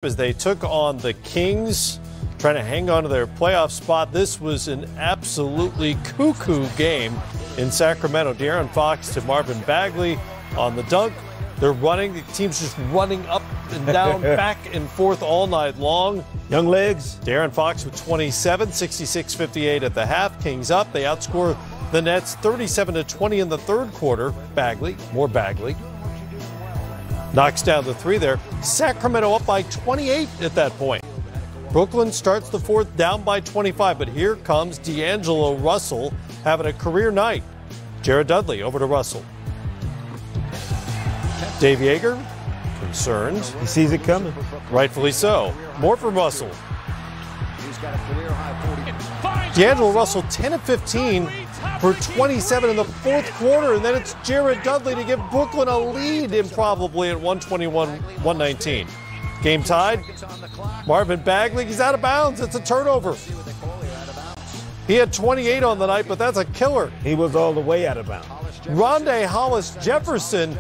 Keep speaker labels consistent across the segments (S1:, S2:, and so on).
S1: as they took on the Kings, trying to hang on to their playoff spot. This was an absolutely cuckoo game in Sacramento. De'Aaron Fox to Marvin Bagley on the dunk. They're running. The team's just running up and down, back and forth all night long.
S2: Young legs.
S1: De'Aaron Fox with 27, 66-58 at the half. Kings up. They outscore the Nets 37-20 in the third quarter. Bagley, more Bagley. Knocks down the three there. Sacramento up by 28 at that point. Brooklyn starts the fourth down by 25, but here comes D'Angelo Russell having a career night. Jared Dudley over to Russell. Dave Yeager, concerned.
S2: He sees it coming.
S1: Rightfully so. More from Russell. D'Angelo Russell 10 of 15 for 27 in the fourth quarter, and then it's Jared Dudley to give Brooklyn a lead improbably at 121-119. Game tied. Marvin Bagley, he's out of bounds. It's a turnover. He had 28 on the night, but that's a killer.
S2: He was all the way out of bounds.
S1: Rondé Hollis Jefferson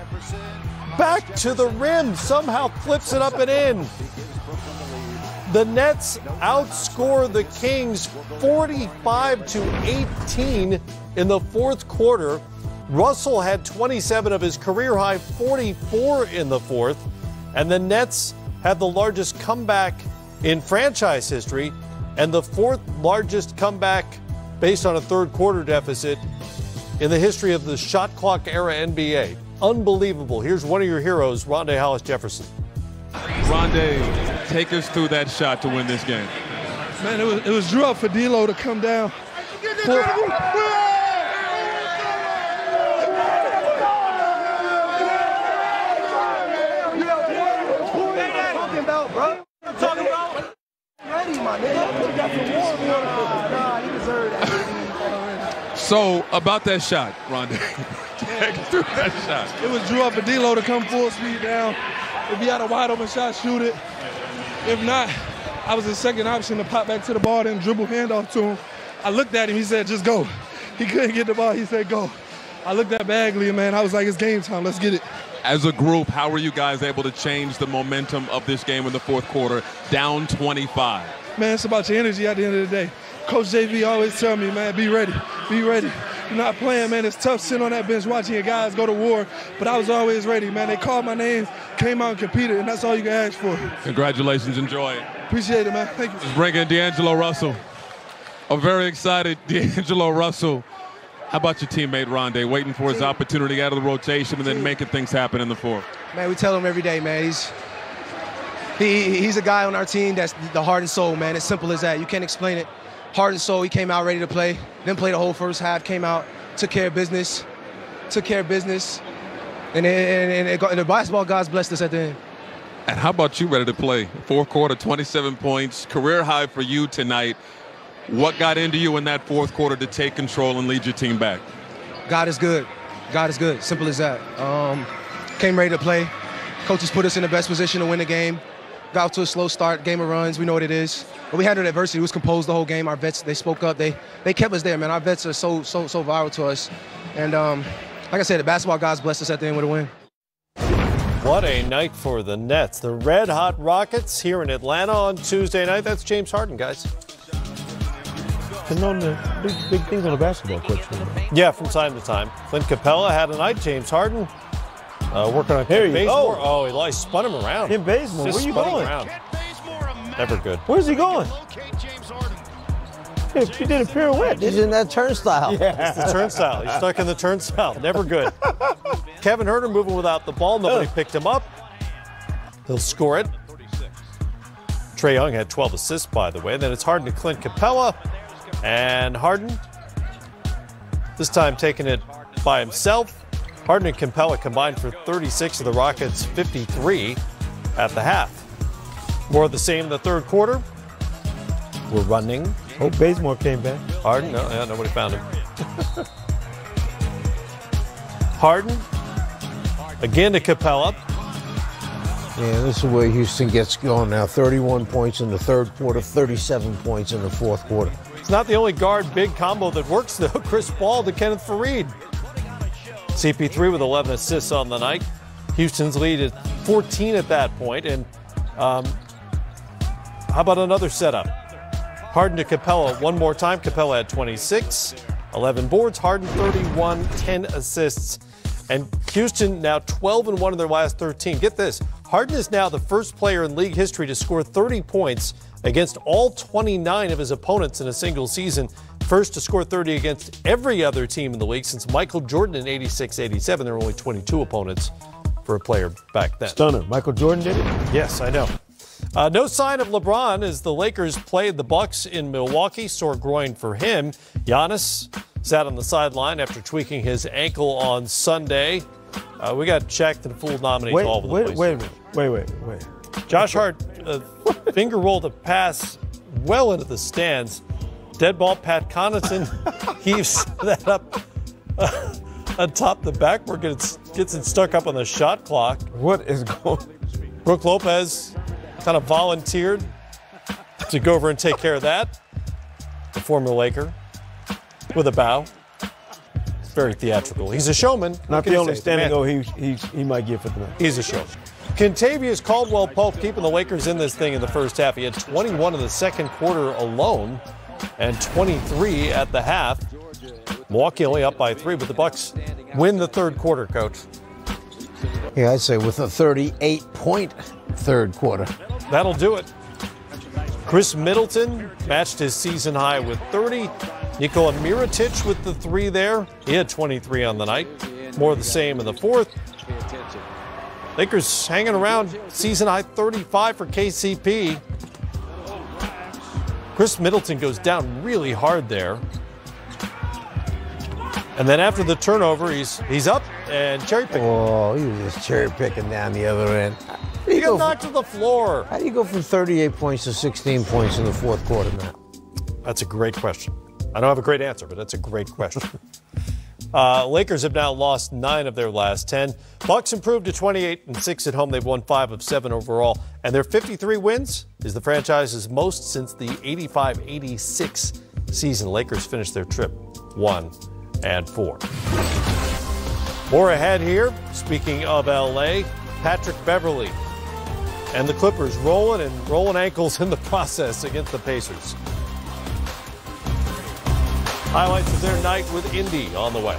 S1: back to the rim, somehow flips it up and in. The Nets outscore the Kings 45-18 in the fourth quarter. Russell had 27 of his career high 44 in the fourth, and the Nets had the largest comeback in franchise history and the fourth largest comeback based on a third quarter deficit in the history of the shot clock era NBA. Unbelievable. Here's one of your heroes, Rondé Hollis Jefferson.
S3: Rondé, take us through that shot to win this game.
S4: Man, it was drew up for D'Lo to come down.
S3: So, about that shot, Rondé. Take us through that shot.
S4: It was drew up for D'Lo to come full speed down. If he had a wide open shot, shoot it. If not, I was his second option to pop back to the ball, then dribble handoff to him. I looked at him, he said, just go. He couldn't get the ball, he said, go. I looked at Bagley, and man, I was like, it's game time, let's get it.
S3: As a group, how were you guys able to change the momentum of this game in the fourth quarter, down 25?
S4: Man, it's about your energy at the end of the day. Coach JV always tell me, man, be ready, be ready. You're not playing, man. It's tough sitting on that bench watching your guys go to war, but I was always ready, man. They called my name, came out and competed, and that's all you can ask for.
S3: Congratulations. Enjoy it.
S4: Appreciate it, man. Thank you.
S3: Just bringing D'Angelo Russell. A very excited D'Angelo Russell. How about your teammate, Rondé, waiting for his opportunity out of the rotation and then making things happen in the fourth?
S5: Man, we tell him every day, man. He's a guy on our team that's the heart and soul, man. It's simple as that. You can't explain it. Heart and soul, he came out ready to play, didn't play the whole first half, came out, took care of business, and the basketball gods blessed us at the end.
S3: And how about you ready to play? Fourth quarter, 27 points, career high for you tonight. What got into you in that fourth quarter to take control and lead your team back?
S5: God is good. God is good, simple as that. Came ready to play. Coaches put us in the best position to win the game. Got off to a slow start, game of runs, we know what it is. But we handled adversity, we was composed the whole game. Our vets, they spoke up, they kept us there, man. Our vets are so vital to us. And like I said, the basketball guys blessed us at the end with a win.
S1: What a night for the Nets. The Red Hot Rockets here in Atlanta on Tuesday night. That's James Harden, guys.
S2: And on the big things on the basketball court.
S1: Yeah, from time to time. Clint Capella had a night. James Harden working on
S2: Here
S1: Ken
S2: you
S1: Bazemore.
S2: go.
S1: Oh, he spun him around.
S2: Ken Bazemore,
S1: Just
S2: where you
S1: spun him
S2: going?
S1: around. Never good.
S2: Where's he going? He did a pirouette.
S6: He's in that turnstile.
S2: Yeah.
S1: It's the turnstile. He's stuck in the turnstile. Never good. Kevin Huerter moving without the ball. Nobody picked him up. He'll score it. Trae Young had 12 assists, by the way. Then it's Harden to Clint Capella. And Harden, this time taking it by himself. Harden and Capella combined for 36 of the Rockets' 53 at the half. More of the same in the third quarter. We're running.
S2: Hope Bazemore came back.
S1: Harden, no, yeah, nobody found him. Harden, again to Capella.
S6: Yeah, this is where Houston gets going now. 31 points in the third quarter, 37 points in the fourth quarter.
S1: It's not the only guard big combo that works, though. Chris Paul to Kenneth Faried. CP3 with 11 assists on the night. Houston's lead is 14 at that point, and How about another setup? Harden to Capella one more time. Capella had 26, 11 boards. Harden 31, 10 assists. And Houston now 12-1 in their last 13. Get this. Harden is now the first player in league history to score 30 points against all 29 of his opponents in a single season. First to score 30 against every other team in the league since Michael Jordan in 86-87. There were only 22 opponents for a player back then.
S2: Stunner. Michael Jordan did it?
S1: Yes, I know. No sign of LeBron as the Lakers played the Bucks in Milwaukee. Sore groin for him. Giannis sat on the sideline after tweaking his ankle on Sunday. We got checked and fooled nominees all over the place.
S2: Wait a minute. Wait.
S1: Josh Hart finger rolled a pass well into the stands. Dead ball. Pat Connaughton heaves that up atop the backboard. Gets it stuck up on the shot clock.
S2: What is going on?
S1: Brook Lopez kind of volunteered to go over and take care of that. The former Laker with a bow. It's very theatrical. He's a showman.
S2: Not the only standing O he might get for tonight.
S1: He's a showman. Kentavious Caldwell-Pope keeping the Lakers in this thing in the first half. He had 21 in the second quarter alone and 23 at the half. Milwaukee only up by 3, but the Bucks win the third quarter, Coach.
S6: Yeah, I'd say with a 38-point third quarter.
S1: That'll do it. Chris Middleton matched his season high with 30. Nikola Mirotic with the 3 there. He had 23 on the night. More of the same in the fourth. Lakers hanging around season high 35 for KCP. Chris Middleton goes down really hard there. And then after the turnover, he's up and cherry picking.
S6: Oh, he was just cherry picking down the other end.
S1: He got knocked to the floor.
S6: How do you go from 38 points to 16 points in the fourth quarter now?
S1: That's a great question. I don't have a great answer, but that's a great question. Lakers have now lost 9 of their last 10. Bucks improved to 28-6 at home. They've won 5 of 7 overall. And their 53 wins is the franchise's most since the 85-86 season. Lakers finished their trip 1-4. More ahead here. Speaking of L.A., Patrick Beverley and the Clippers rolling ankles in the process against the Pacers. Highlights of their night with Indy on the way.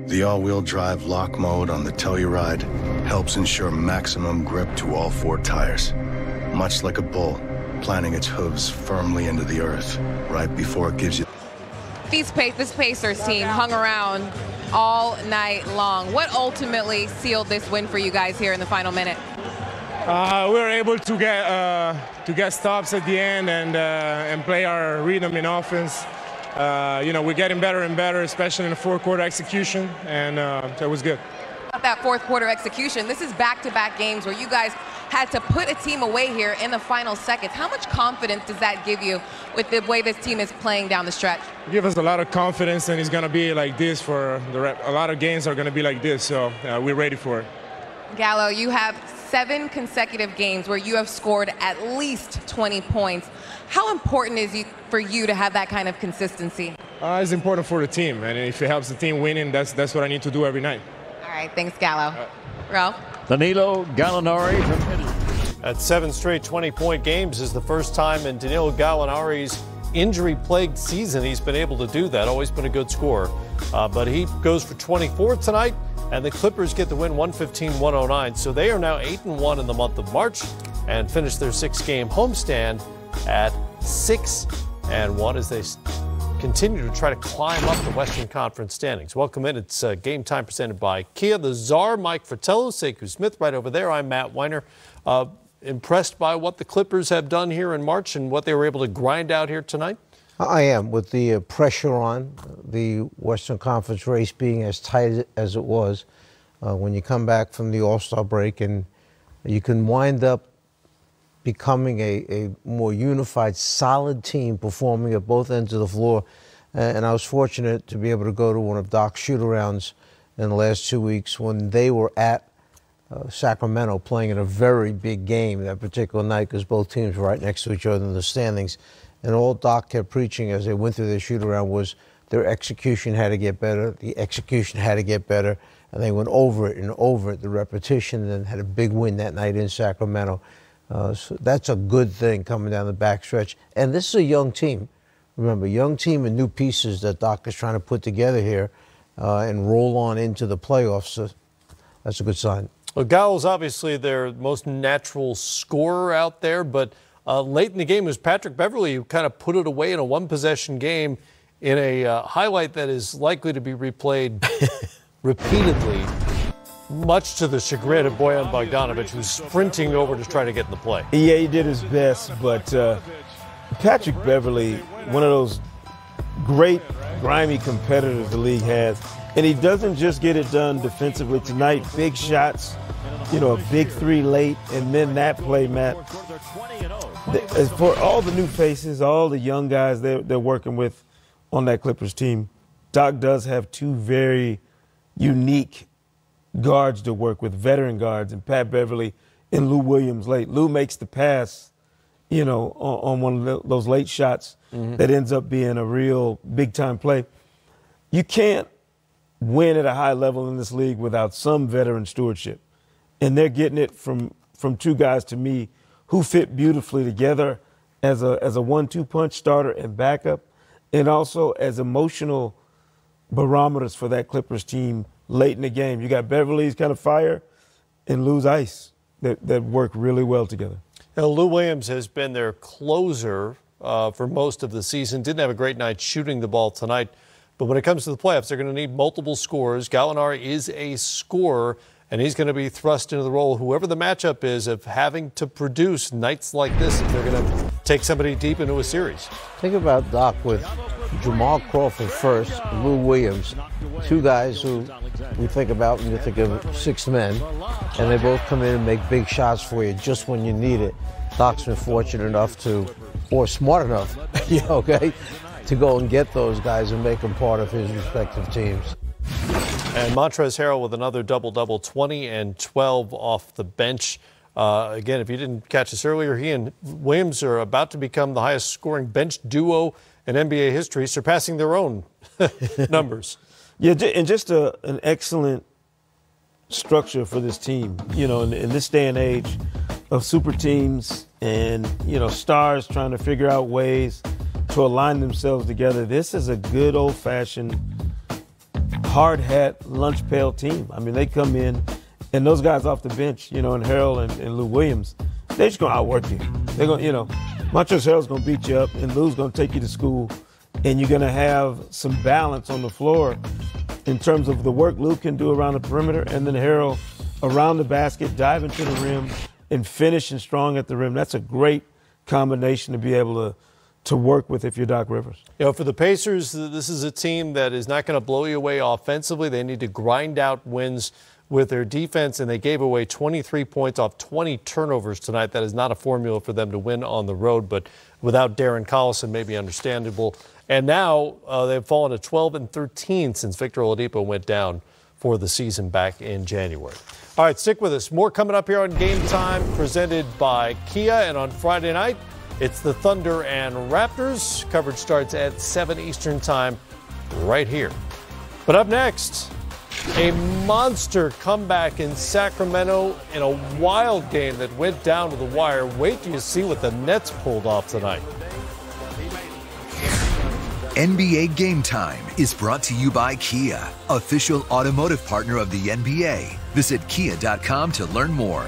S7: The all-wheel drive lock mode on the Telluride helps ensure maximum grip to all 4 tires. Much like a bull, planting its hooves firmly into the earth right before it gives you...
S8: This Pacers team hung around all night long. What ultimately sealed this win for you guys here in the final minute?
S9: We were able to get stops at the end and play our rhythm in offense. We're getting better and better, especially in the fourth quarter execution, and that was good.
S8: About that fourth quarter execution, this is back-to-back games where you guys had to put a team away here in the final seconds. How much confidence does that give you with the way this team is playing down the stretch?
S9: Give us a lot of confidence, and it's going to be like this for a lot of games are going to be like this, so we're ready for it.
S8: Gallo, you have 7 consecutive games where you have scored at least 20 points. How important is it for you to have that kind of consistency?
S9: It's important for the team, and if it helps the team winning, that's what I need to do every night.
S8: All right, thanks, Gallo. Ralph?
S10: Danilo Gallinari from Italy.
S1: At 7 straight 20-point games is the first time in Danilo Gallinari's injury-plagued season he's been able to do that. Always been a good scorer. But he goes for 24 tonight, and the Clippers get the win 115-109. So they are now 8-1 in the month of March and finish their 6-game homestand at 6-1 as they continue to try to climb up the Western Conference standings. Welcome in. It's Game Time presented by Kia. The Czar, Mike Fratello, Sekou Smith right over there. I'm Matt Weiner. Impressed by what the Clippers have done here in March and what they were able to grind out here tonight?
S6: I am, with the pressure on the Western Conference race being as tight as it was. When you come back from the All-Star break and you can wind up becoming a more unified, solid team performing at both ends of the floor. And I was fortunate to be able to go to one of Doc's shoot-arounds in the last 2 weeks when they were at Sacramento playing in a very big game that particular night because both teams were right next to each other in the standings. And all Doc kept preaching as they went through their shoot-around was their execution had to get better. The execution had to get better. And they went over it and over it, the repetition, and then had a big win that night in Sacramento. So that's a good thing coming down the backstretch. And this is a young team. Remember, young team and new pieces that Doc is trying to put together here and roll on into the playoffs. So that's a good sign.
S1: Well, Gallo's obviously their most natural scorer out there, but late in the game it was Patrick Beverley who kind of put it away in a one-possession game in a highlight that is likely to be replayed repeatedly, much to the chagrin of Bojan Bogdanovic, who's sprinting over to try to get in the play.
S2: Yeah, he did his best, but Patrick Beverley, one of those great, grimy competitors the league has, and he doesn't just get it done defensively tonight. Big shots, a big three late, and then that play, Matt. For all the new faces, all the young guys they're working with on that Clippers team, Doc does have two very unique guards to work with, veteran guards, and Pat Beverley and Lou Williams late. Lou makes the pass, on one of those late shots that ends up being a real big-time play. You can't win at a high level in this league without some veteran stewardship. And they're getting it from two guys, to me, who fit beautifully together as a 1-2 punch, starter and backup, and also as emotional barometers for that Clippers team late in the game. You got Beverly's kind of fire and Lou's ice that work really well together.
S1: Now, Lou Williams has been their closer for most of the season. Didn't have a great night shooting the ball tonight. But when it comes to the playoffs, they're going to need multiple scorers. Gallinari is a scorer, and he's going to be thrust into the role, whoever the matchup is, of having to produce nights like this if they're going to take somebody deep into a series.
S6: Think about Doc with Jamal Crawford first, Lou Williams, two guys who we think about when you think of six men, and they both come in and make big shots for you just when you need it. Doc's been fortunate enough or smart enough, to go and get those guys and make them part of his respective teams.
S1: And Montrezl Harrell with another double-double, 20 and 12 off the bench. Again, if you didn't catch this earlier, he and Williams are about to become the highest scoring bench duo in NBA history, surpassing their own numbers.
S2: Yeah, and just an excellent structure for this team. In this day and age of super teams and, stars trying to figure out ways to align themselves together, this is a good old-fashioned hard hat, lunch pail team. I mean, they come in, and those guys off the bench, and Harrell and Lou Williams, they're just going to outwork you. They're going to, Montrezl Harrell's going to beat you up, and Lou's going to take you to school, and you're going to have some balance on the floor in terms of the work Lou can do around the perimeter, and then Harrell around the basket, diving to the rim, and finishing strong at the rim. That's a great combination to be able to work with if you're Doc Rivers.
S1: For the Pacers, this is a team that is not going to blow you away offensively. They need to grind out wins with their defense, and they gave away 23 points off 20 turnovers tonight. That is not a formula for them to win on the road, but without Darren Collison, maybe understandable. And now they've fallen to 12 and 13 since Victor Oladipo went down for the season back in January. All right, stick with us. More coming up here on Game Time, presented by Kia, and on Friday night, it's the Thunder and Raptors. Coverage starts at 7 Eastern Time right here. But up next, a monster comeback in Sacramento in a wild game that went down to the wire. Wait till you see what the Nets pulled off tonight.
S11: NBA Game Time is brought to you by Kia, official automotive partner of the NBA. Visit kia.com to learn more.